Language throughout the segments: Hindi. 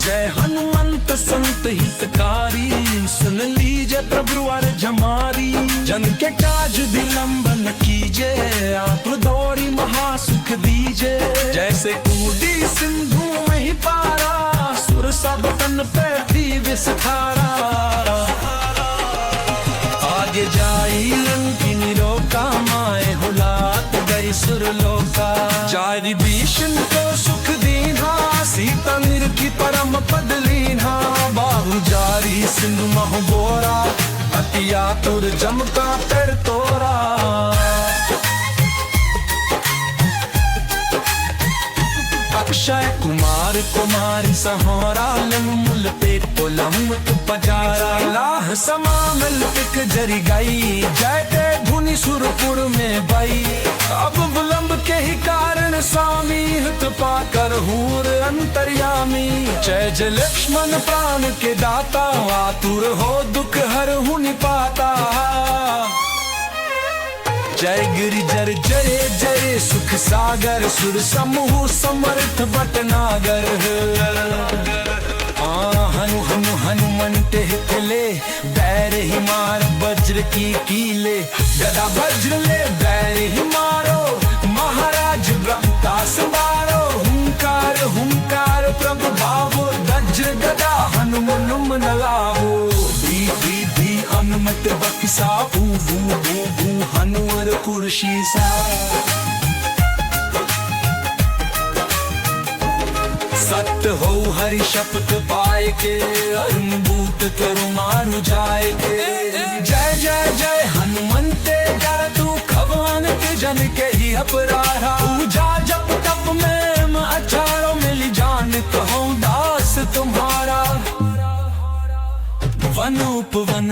जय हनुमंत संत हितकारी, सुन लीजिए प्रभु अर्ज हमारी। जन के काज विलंबन कीजे, आप दौड़ी महासुख दीजे। जैसे कूदी सिंधु में ही पारा, सुर सब तन पे थी विस्तारा। आगे जाई लंकिनी रोका, माए हुलात गई सुरलोका। जारी भीषण को सुख दीना, सीता निरखी परम पद लीना। बाहु जारी सिंधु महु बोरा, अति आतुर जम का पेड़ तोरा। अक्षय कुमार कुमारी सहोरा, लंग मुल पेट पोलम पजारा। लाह समा मिल पिक जरी गई, जय ते धुनि सुरपुर में बई। अब विलंब के ही कारण स्वामी, हित पाकर हूर अंतर्यामी। जय जय लक्ष्मण प्राण के दाता, आतुर हो दुख हर हुनि पाता। जय गिरिजर जय जय सुख सागर, सुर समूह समर्थ भटनागर। हनु हनु हनुमंत हितले, बैर ही मार वज्र की कीले। गदा वज्र ले बैर ही मारो, महाराज ब्रह्मता संभारो। हुंकार हुंकार प्रभु भावो, वज्र गदा हनुमन मन लावो। हनुमत बक्सा भू भू भू भू, हनुमर कुर्सी सा। सत्य हो हरि शपथ पाए के, अरुणबूत करु मारु जाए के। जय जय जय हनुमंते, कर तू खवन के जन के ही अपराधा। पूजा जप तप में अचारो, मिली जान कहो दास तुम्हारा। वन उपवन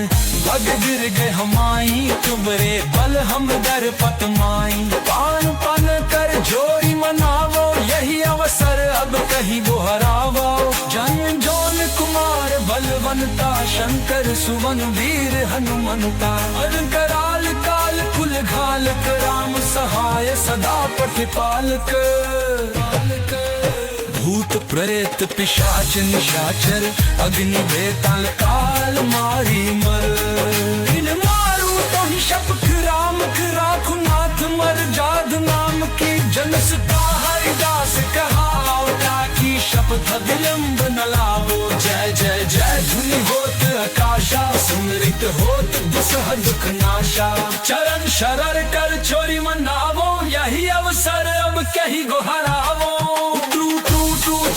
भग गिर गए हमाई, तुम्हारे बल हम दर पतमाई। पान पन कर जोरी मनावो, यही अवसर अब कहीं दोहरावो। जन जोन कुमार बलवंता, शंकर सुवन वीर हनुमंता। अन कराल काल कुल घालक, राम सहाय सदा प्रतिपालक। भूत प्रेत पिशाच निशाचर, अग्नि बेताल काल मारी मर। इन मारू तो ही शपथ राम की, राखु नाथ मर जाद नाम की। जन सदा हरिदास कहाओ, ताकि शपथ विलंब न लावो। जय जय जय धुनि होत आकाशा, सुमृत होत दुसह दुख नाशा। चरण शरण कर चोरी मनावो, यही अवसर अब कहीं गोहरावो।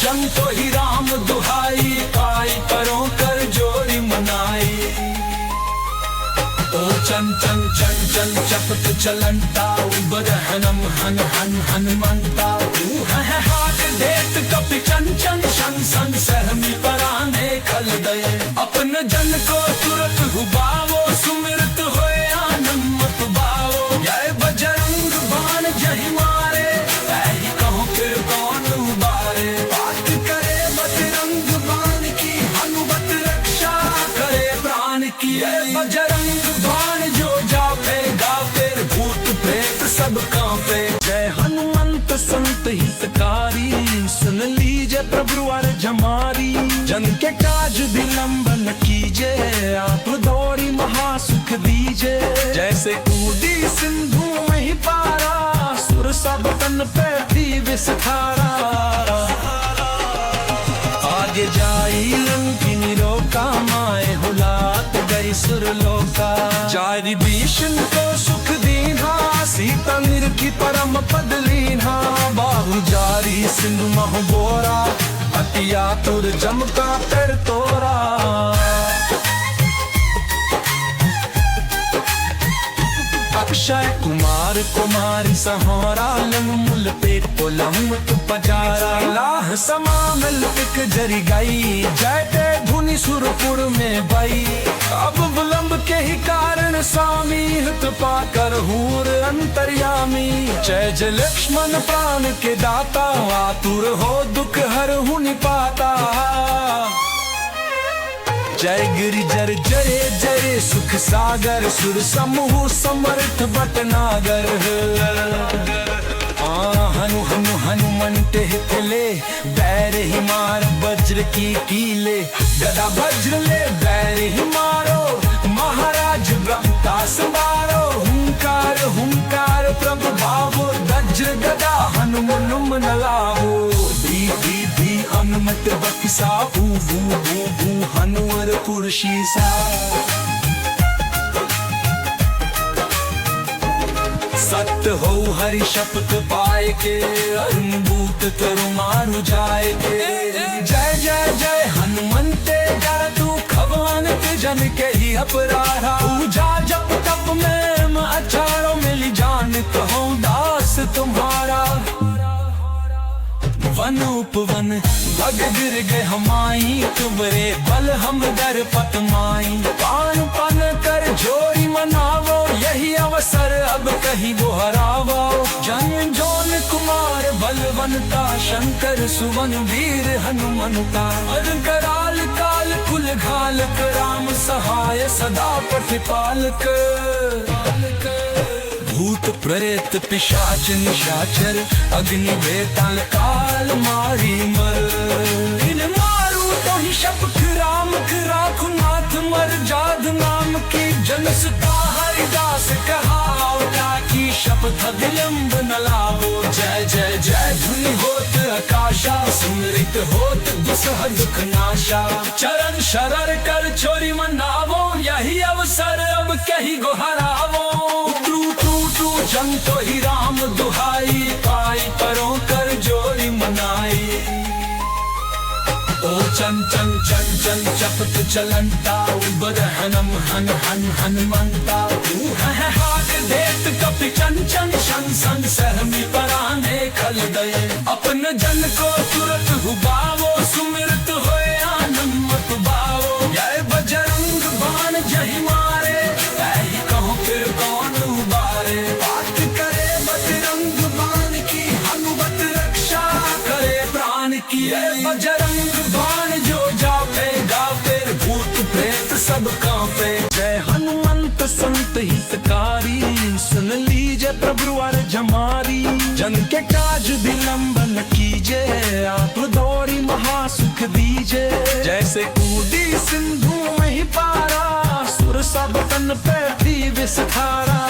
जन तो ही राम दुहाई, पाई परों कर जोड़ी मनाई। ओ चन चन चन चन चपत चलंता, उबर हनम हन हन हनुमंता। तू है हाथ देत कपि चन चन शन सन, सहमी पराने खल दये। अपन जन को तुरत हुबावो, सुमिरत होए आनंद मत बावो। जय बजरंग बाण जहि मारे, ऐहि कहो फिर कौन उबारे। बजरंग बाण जो जापे, गापे भूत प्रेत सब कांपे। जय हनुमंत संत हितकारी, सुन लीजिए प्रभु अर्ज हमारी। जन के काज विलंबन कीजे, आप दौड़ी महासुख दीजे। जैसे कूदी सिंधु में ही पारा, सुर सब तन पे थी विस्तारा। आगे जाई लंकिनी रोका, माए हुलात गई सुरलोका। जारी भीषण को सुख दीना, सीता निरखी परम पद लीना। बाहु जारी सिंधु महु बोरा, अति आतुर जम का पेड़ तोरा। अक्षय कुमार कुमारी सहोरा, लंग मुल पेट पोलम पजारा। लाह समा मिल पिक जरी गई, जय ते धुनि सुरपुर में बई। अब विलंब के ही कारण स्वामी, हित पाकर हूर अंतर्यामी। जय जय लक्ष्मण प्राण के दाता, आतुर हो दुख हर हुनि पाता। जय गिरिजर जय जय सुख सागर, सुर समूह समर्थ भटनागर। हनु हनु हनुमंते हितले बैर ही मार वज्र की कीले गदा वज्र ले बैर ही मारो महाराज ब्रह्मता संभारो हुंकार हुंकार प्रभु भावो वज्र गदा हनुमनुम नलावो भी हनुमत बक्सा भू भू भू भू हनुवर पुरुषी सा सत्य हो हरि शपथ पाए के अरुणभूत तरु मारु जाए के जय जय जय हनुमंते जय तू खवानत जन के ही अपराधा पूजा जप तप में अचारों मिली जान कहो दास तुम्हारा वन उपवन भग गिर गए हमाई तुम्हारे बल हम दर पतमाई पान पन कर जोरी मनावो यही अवसर अब कहीं वो हरावो जन जोन कुमार बलवंता शंकर सुवन वीर हनुमंता अर कराल काल कुल घालक राम सहाय सदा प्रतिपालक भूत प्रेत पिशाच निशाचर अग्नि बेताल काल मारी मर इन मारू तो ही शपथ राम की राखु नाथ मर जाद नाम की जनसता हरिदास कहावता की शपथ विलंब न लावो जय जय जय धुनि होत आकाशा सुमृत होत दुसह दुख नाशा चरण शरर कर छोरी मनावो यही अवसर अब कहीं गोहरावो जन तो ही राम दुहाई पाई परों कर जोरी मनाई ओ चन चन चन चन चपत चलंता उबर हनम हन हन हनुमंता तू है हाथ देत कपि चन चन शन सन सहमी पराने खल दये अपन जन को तुरत हुबावो सुमिरत होए आनंद मत बावो जय बजरंग बाण जही मारे ऐही कहो फिर कौन उबारे बजरंग बाण जो जापेगा फिर भूत प्रेत सब कांपे जय हनुमंत संत हितकारी सुन लीजिए प्रभु अर्ज हमारी जन के काज विलंब न कीजे आप दौड़ी महासुख दीजे जैसे कूदी सिंधु में ही पारा सुर सब तन पे थी विस्तारा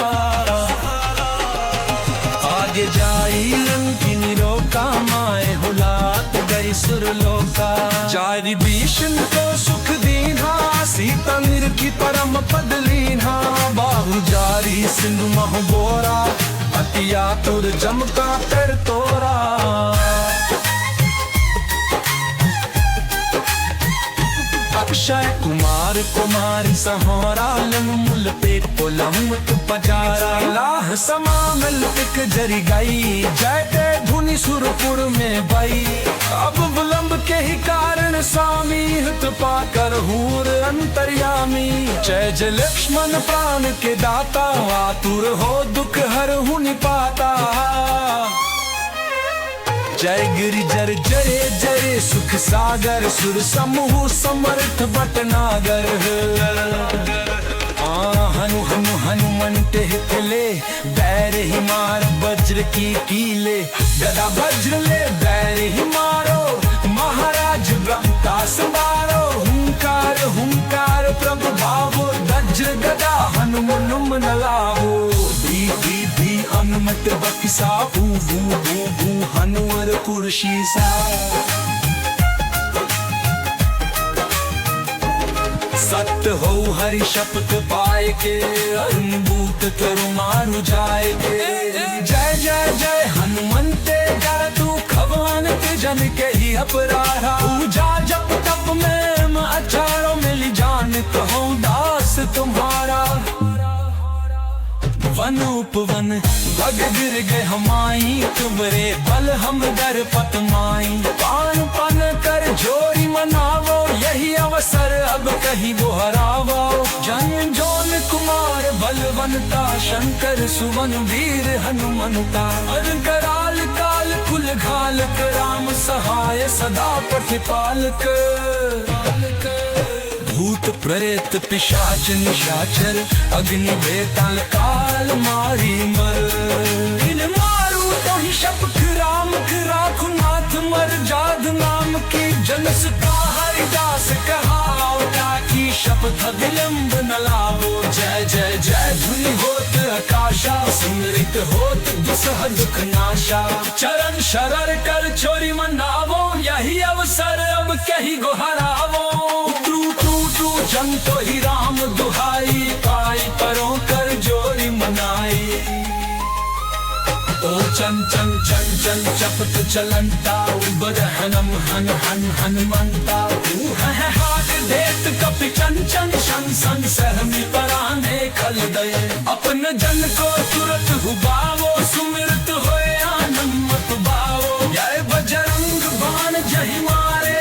आगे जाई लंकिनी रोका माए हुलात गई सुरलोका जारी भीषण को सुख दीना सीता निर की परम पद लीना बाहु जारी सिंधु महबोरा अतिया तुर जमका कर तोरा अक्षय कुमार कुमारी सहोरा लंगमुल पेट पोलमत पजारा लाह समा मिल एक जरी गई जय ते धुनि सुरपुर में बई अब विलंब के ही कारण स्वामी हित पाकर हूर अंतर्यामी जय जय लक्ष्मण प्राण के दाता आतुर हो दुख हर हुनि पाता जय गिरिजर जय जय सुख सागर सुर समूह समर्थ भटनागर हनु हनु हनुमंते हितले बैर ही मार वज्र की कीले गदा वज्र ले बैर ही मारो महाराज ब्रह्मता संभारो हुंकार हुंकार प्रभु भावो वज्र गदा हनुमनुम नलावो भी हनुमत बक्सा भू भू भू भू हनुवर पुरुषी सा सत्य हो हरि शपथ पाए के अरुणभूत तरु मारु जाए के जय जय जय हनुमंते जय तू खवानत जन के ही अपराधा पूजा जप तप में अचारों मिली जान कहो दास तुम्हारा वन उपवन भग गिर गए हमाई तुम्हारे बल हम दर पतमाई पान पन कर जोरी मनावो यही अवसर अब कहीं वो हरावो जन जोन कुमार बलवंता शंकर सुवन वीर हनुमंता अर कराल काल कुल घालक राम सहाय सदा प्रतिपालक भूत प्रेत पिशाच निशाचर अग्नि बेताल काल मारी मर इन मारू तो ही शपथ राम की राखु नाथ मर जाद नाम की जनस का हरिदास कहाओ ताकि शपथ विलंब न लावो। जय जय जय धुनि होत आकाशा सुमृत होत दुसह दुख नाशा। चरण शरण कर छोरी मनावो यही अवसर अब कहीं गोहरावो। तू तू तू जन तो ही राम दुहाई पाई परों कर जोरी मनाई। ओ चन चन चन चन चपत चलंता उबर हनम हन हन हनुमंता। तू है हाथ देत कपि चन चन शन सन सहमी पराने खल दये। अपन जन को तुरत हुबावो सुमिरत होए आनंद मत बावो। जय बजरंग बाण जहि मारे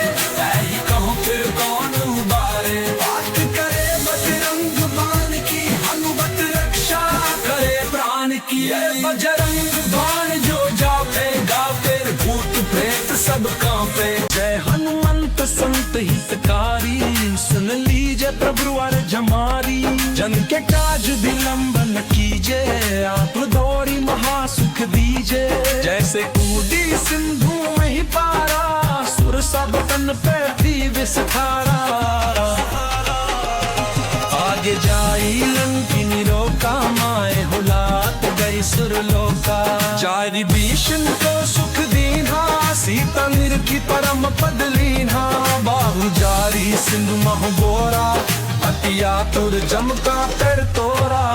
ऐहि कहो फिर कौन उबारे। बात करे बजरंग बाण की हनुमत रक्षा करे प्राण की। बजरंग बाण जो जापे गापे भूत प्रेत सब कांपे। जय हनुमंत संत हितकारी सुन लीजिए प्रभु अर्ज हमारी। जन के काज विलंब न कीजे आप दौड़ी महासुख दीजे। जैसे कूदी सिंधु में ही पारा सुर सब तन पे थी विस्तारा। आगे जाई लंकिनी रोका माए हुलात गई सुरलोका। चारि भीषण को सुख दीन्हा सीता निर की परम पद लीन्हा। बाहु जारी सिंधु मह बोरा अति आतुर जम का पेड़ तोरा।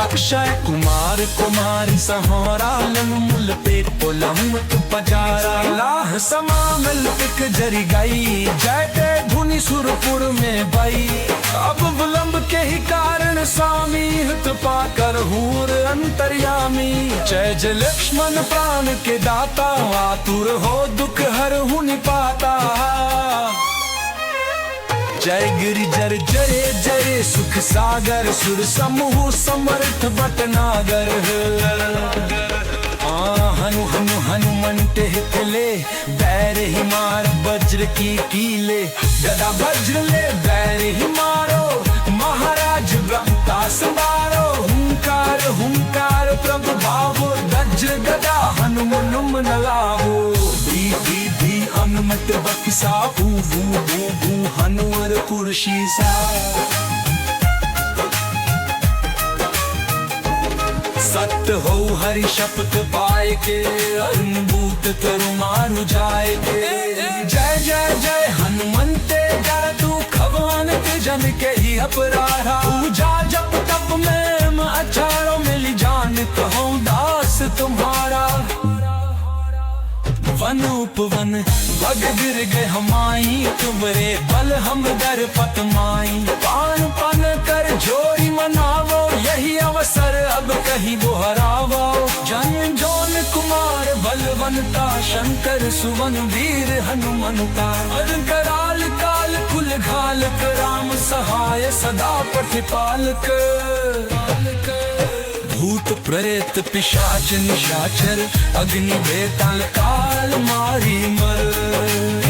अक्षय कुमार कुमारी सहोरा लंग मुल पेट पोलम तु पजारा। लाह समा मिल पिक जरी गई जय ते धुनि सुरपुर में बई। अब विलंब के ही कारण स्वामी हित पाकर हूर अंतर्यामी। जय जय लक्ष्मण प्राण के दाता आतुर हो दुख हर हुनि पाता। जय गिरिजर जय जय सुख सागर सुर समूह समर्थ भटनागर। हनु हनु हनुमंत हितले बैर ही मार वज्र की कीले। गदा वज्र ले बैर ही मारो महाराज ब्रह्मता संवारो। हुंकार हुंकार प्रभु भावो वज्र गदा हनुमनुम न लावो। भी हनुमत बक्सा भू भू भू भू हनुवर पुरुषी सा। सत्य हो हरि शपथ पाए के अनुभूत तरु मारु जाए के। जय जय जय हनुमंते जर तू खवान के जन के ही अपराधा। पूजा जप तप में अचारों मिली जान कहो दास तुम्हारा। वन उपवन भग गिर गए हमाई तुमरे बल हम दर पतमाई। पान पान कर जोरी मनावो यही अवसर अब कहीं दोहरावो। जन जोन कुमार बलवंता शंकर सुवन वीर हनुमंता। कराल काल कुल घाल राम सहाय सदा प्रतिपालक। भूत प्रेत पिशाच निशाचर अग्नि बेताल काल मारी मर।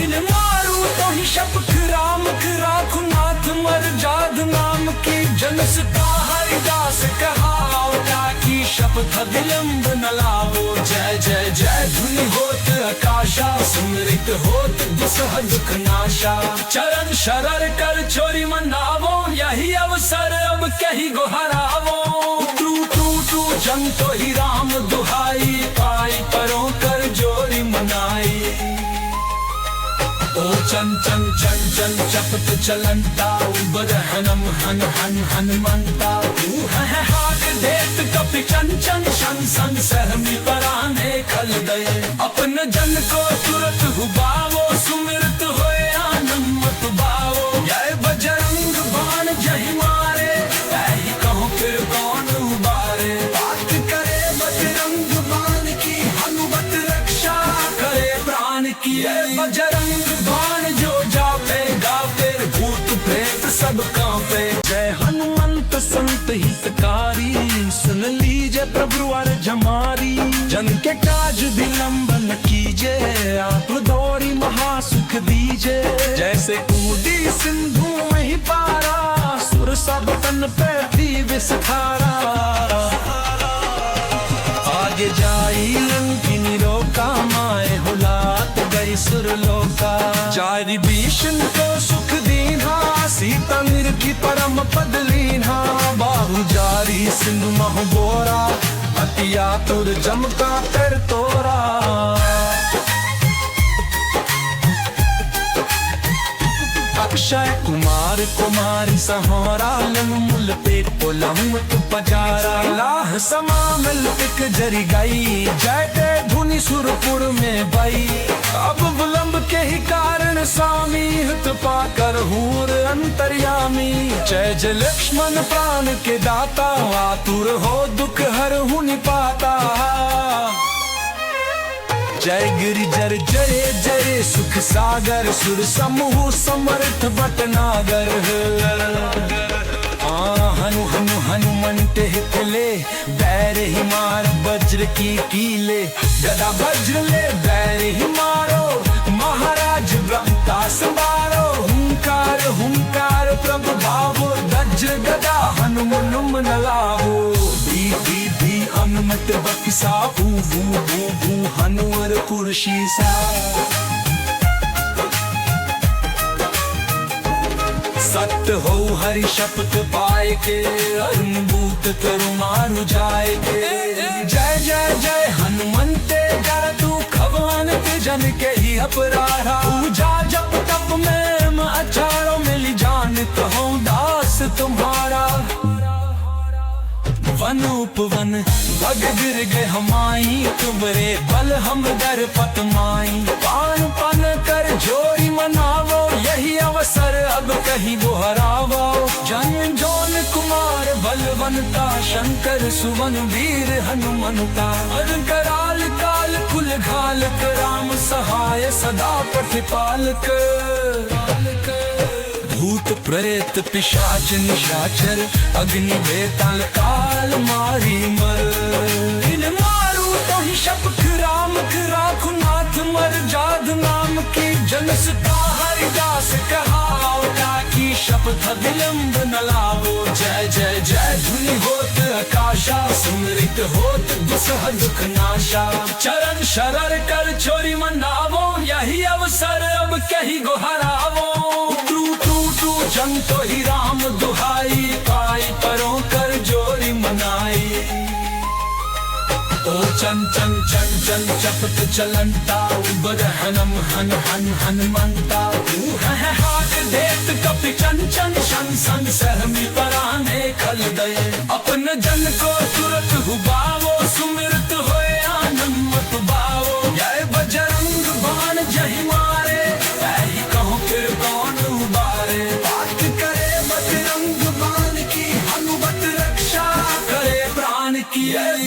इन मारू तो ही शपथ राम की राखु नाथ मर जाद नाम की जनस का हरिदास कहाओ ताकि शपथ विलंब न लावो। जय जय जय धुनि होत आकाशा सुमृत होत दुसह दुख नाशा। चरण शरण कर छोरी मनावो यही अवसर अब कहीं गोहरावो। जन तो ही राम दुहाई पाई परों कर जोरी मनाई। ओ चन चन चन चन चपत चलंता उबर हनम हन हन हनुमंता। तू है हाथ देत कपि चन चन शन सन सहमी पराने खल दये। अपन जन को तुरत हुबावो सुमिरत होए आनंद मत बावो। जय बजरंग बाण जहि मारे ऐहि कहो फिर कौन उबारे। बजरंग बाण जो जापे गापे भूत प्रेत सब कांपे। जय हनुमंत संत हितकारी सुन लीजिए प्रभु अर्ज हमारी। जन के काज विलंब न कीजे आप दौड़ी महासुख दीजे। जैसे कूदी सिंधु में ही पारा सुर सब तन पे थी विस्तारा आगे जाई लंकिनी रोका माए हुलात गई सुरलोका जारी भीषण को सुख दीन्हा सीता निरखी परम पद लीन्हा बाहु जारी सिंधु महबोरा अतिया तुर जमका कर तोरा अक्षय कुमार कुमारी सहोरा लंगमुल पेट पोलम तु पजारा लाह समा मिल एक जरी गई जैते धुनी सुरपुर में बई अब विलंब के ही कारण स्वामी हित पाकर हूर अंतर्यामी जय जय लक्ष्मण प्राण के दाता आतुर हो दुख हर हुनि पाता जय गिरिजर जय जय सुख सागर सुर समूह समर्थ भटनागर हनु हनु हनुमंत हितले बैर ही मार वज्र की कीले गदा वज्र ले बैर ही मारो महाराज ब्रह्मता संभारो हुंकार हुंकार प्रभु भावो वज्र गदा हनुमनुम नलावो भी हनुमत बक्सा भू भू भू भू हनुवर पुरुषी सा सत्य हो हरि शपथ पाए के अरुणभूत तरु मारु जाए के जय जय जय हनुमंते कर तू खवन जन के ही अपराधा पूजा जप तप में अचारों मिली जान तो हो दास तुम्हारा वन उपवन भग गिर गए हमाई तुमरे बल हम दर पतमाई पान पन कर जोरी मनावो यही अवसर अब कहीं वो हरावो जन जोन कुमार बलवंता शंकर सुवन वीर हनुमंता कराल काल कुल घालक राम सहाय सदा प्रतिपालक भूत प्रेत पिशाच निशाचर अग्नि बेताल काल मारी मर इन मारू तो ही शपथ राम राखु नाथ मर जाद नाम की जनसता हरिदास कहाओ ताकि शपथ विलंब न लावो जय जय जय धुनि होत आकाशा सुमरित होत दुसह दुख नाशा चरण शरर कर छोरी मनावो यही अवसर अब कहीं गोहरावो जन तो ही राम दुहाई पाई परों कर जोरी मनाई ओ चन चन चन चन चपत चलंता उबर हनम हन हन हनुमंता तू है हाथ देत कपि चन चन शन सन सहमी पराने खल दये अपन जन को तुरत हुबावो सुमिरत होए आनंद मत बावो जय बजरंग बाण जहि मारे ऐहि कहो फिर कौन उबारे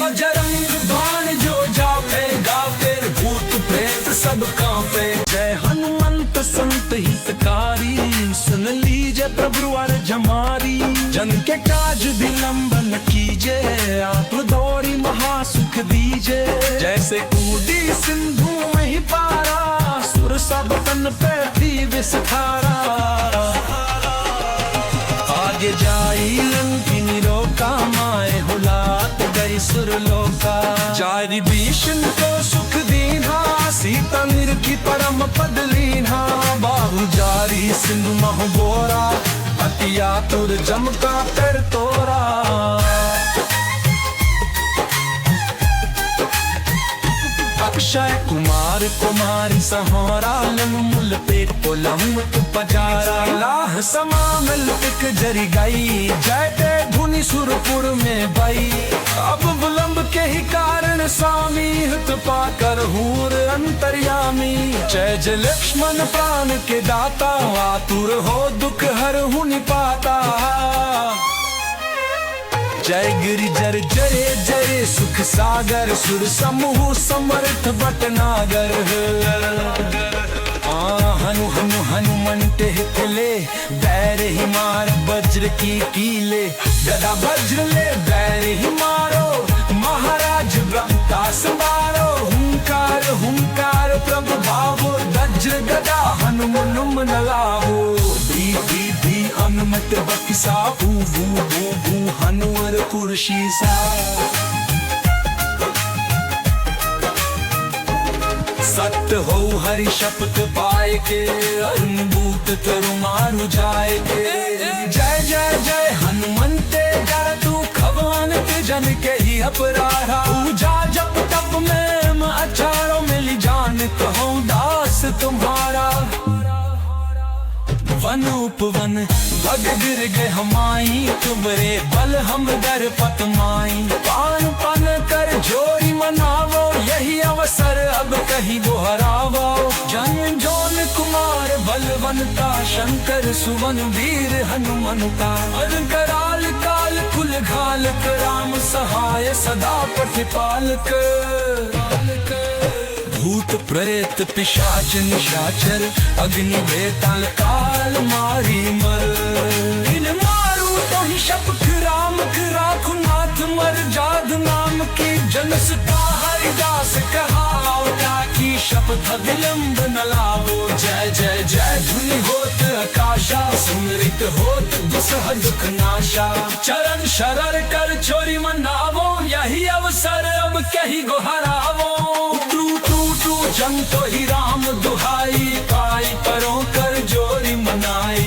बजरंग बाण जो जावे गावे भूत प्रेत सब कांपे जय हनुमंत संत हितकारी सुन लीजिए प्रभु अर्ज हमारी जन के काज विलंब न कीजे आप दौड़ी महासुख दीजे जैसे कूदी सिंधु में ही पारा सुर सब तन पे थी विस्तारा आगे जाई लंकिनी रोका माए हुलात गई सुरलोका जारी भीषण को सुख दीन्हा सीता निरखी परम पद लीन्हा बाहु जारी सिंधु महबोरा अतिया तुर जमका कर तोरा अक्षय कुमार कुमारी सहोरा लंगमुल पेट पोलम तु पजारा लाह समा मिल एक जरी गई जैते धुनी सुरपुर में बई अब विलंब के ही कारण स्वामी हित पाकर हूर अंतर्यामी जय जय लक्ष्मण प्राण के दाता आतुर हो दुख हर हुनि पाता जय गिरिजर जय जय सुख सागर सुर समूह समर्थ भटनागर हनु हनु हनुमंत हितले बैर ही मार वज्र की कीले गदा वज्र ले बैर ही मारो महाराज ब्रह्मता संभारो हुंकार हुंकार प्रभु भावो वज्र गदा हनुमनुम नलावो भी हनुमत बक्सा भू भू भू भू हनुवर पुरशीसा सत्य हो हरि शपथ पाए के अनुभूत तरु मारु जाए के जय जय जय हनुमंते कर तू खवान ते जन के ही अपराधा पूजा जप तप में अचारों मिली जान कहो दास तुम्हारा वन उपवन भग गिर गए हमाई तुम्हारे बल हम दर पतमाई पान पन कर जोरी मनावो यही अवसर अब कहीं दोहरावो जन जोन कुमार बलवंता शंकर सुवन वीर हनुमंता कराल काल कुल घालक राम सहाय सदा प्रतिपालक भूत प्रेत पिशाच निशाचर अग्नि बेताल काल मारी मर इन मारू तो ही शपथ राम की राखु नाथ मर जाद नाम की जनसता हरिदास कहाओ ताकि शपथ विलंब न लावो जय जय जय धुनि होत आकाशा सुमरित होत दुसह दुख नाशा चरण शरर कर चोरी मनावो यही अवसर अब कहीं गोहरावो जन तो ही राम दुहाई पाई परों कर जोरी मनाई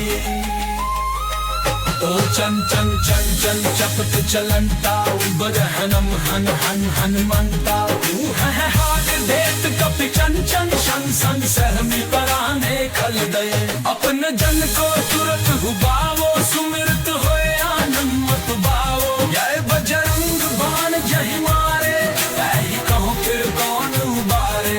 ओ चन चन चन चन चपत चलंता उबर हनम हन हन हनुमंता तू है हाथ देत कपि चन चन शन सन सहमी पराने खल दये अपन जन को तुरत हुबावो सुमिरत होए आनंद मत बावो जय बजरंग बाण जहि मारे ऐहि कहो फिर कौन उबारे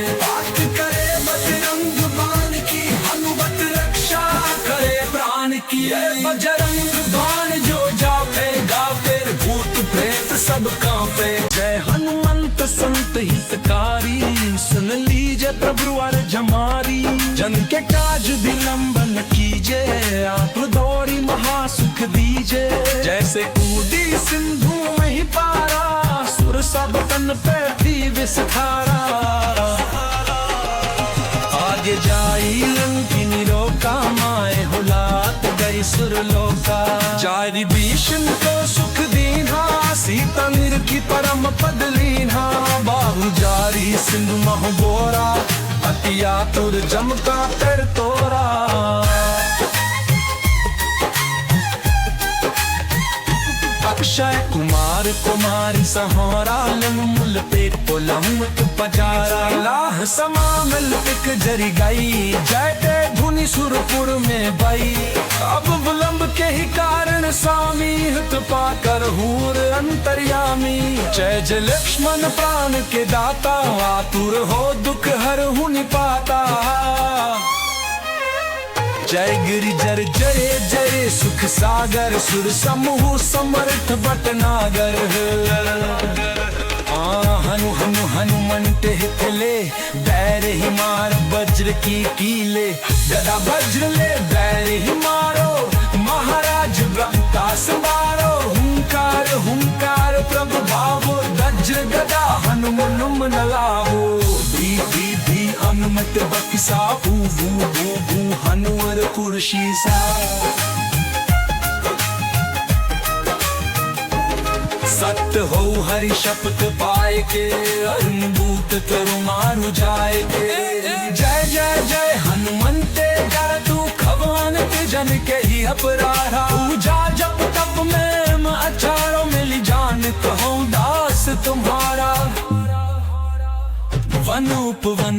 बजरंग बाण जो जापेगा फिर भूत प्रेत सब कांपे जय हनुमंत संत हितकारी सुन लीजिए प्रभु अर्ज हमारी जन के काज विलंब न कीजे आप दौड़ी महासुख दीजे जैसे कूदी सिंधु में ही पारा सुर सब तन पे थी विस्तारा आगे जाई लंकिनी रोका माए हुलात गई सुरलोका चारि भीषण को सुख दीन्हा सीता निर की परम पद लीन्हा बाहु जारी सिंधु मह बोरा अति आतुर जम का कर तोरा अक्षय कुमार कुमारी सहारा मूल पेट पोलम पजारा लाह समा मिल पिक जरी गई जयते धुनि सुरपुर में बई अब विलंब के ही कारण स्वामी हित पाकर हूर अंतर्यामी जय जय लक्ष्मण प्राण के दाता आतुर हो दुख हर हुनि पाता जय गिरिजर जय जय सुख सागर सुर समूह समर्थ भटनागर हनु हनु हनुमंत हितले बैर ही मार वज्र की कीले गदा वज्र ले बैर ही मारो महाराज ब्रह्मता संभारो हुंकार हुंकार प्रभु भावो वज्र गदा हनुमनुम न लावो भी हनुमत बक्सा भू भू भू भू हनुवर पुरशीसा सत्य हो हरि शपथ पाए के अनुभूत तरु मारु जाए के जय जय जय हनुमंते कर तू खवान ते जन के ही अपराधा पूजा जप तप में अचारों मिली जान कहो दास तुम्हारा वन उपवन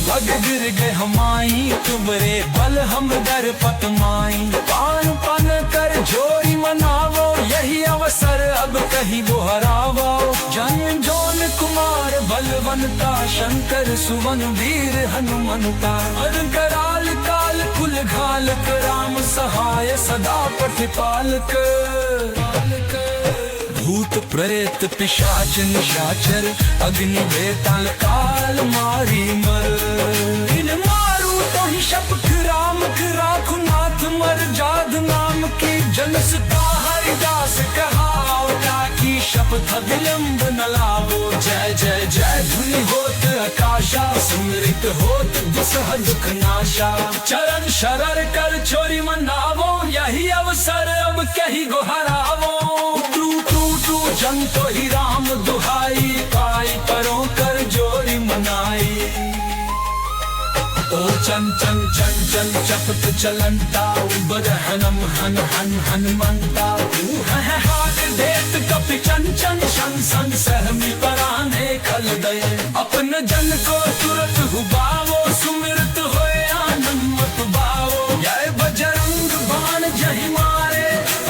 भग गिर गए हमाई तुम्हारे बल हम दर पतमाई पान पन कर जोरी मनावो यही अवसर अब कहीं दोहरावो जन जोन कुमार बलवंता शंकर सुवन वीर हनुमंता कराल काल कुल घालक राम सहाय सदा प्रतिपालक भूत प्रेत पिशाच निशाचर अग्नि बेताल काल मारी मर इन मारू तो ही शपथ राम की राखु नाथ मर जाद नाम की जनसता हरिदास कहाओ ताकि शपथ विलंब न लावो जय जय जय धुनि होत आकाशा सुमरित होत दुसह दुख नाशा चरण शरर कर चोरी मनावो यही अवसर अब कहीं गोहरावो जन तो ही राम दुहाई, पाई परों कर जोड़ी मनाई। ओ चन चन चन चन चपत चलंता, बदहनम हन हन हनुमंता। तू है हाथ देत कपि चन चन शन सन, सहमी पराने खल दये। अपन जन को तुरत हुबावो, सुमिरत होए आनंद मत बावो। जय बजरंग बाण जहि मारे,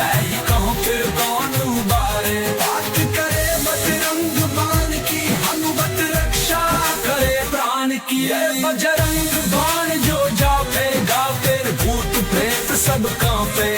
ऐहि कहूँ फिर कौन उबारे। बात करे बजरंग बाण की, हनुमत रक्षा करे प्राण की। जय बजरंग बाण जो जापे, गापे भूत प्रेत सब कांपे।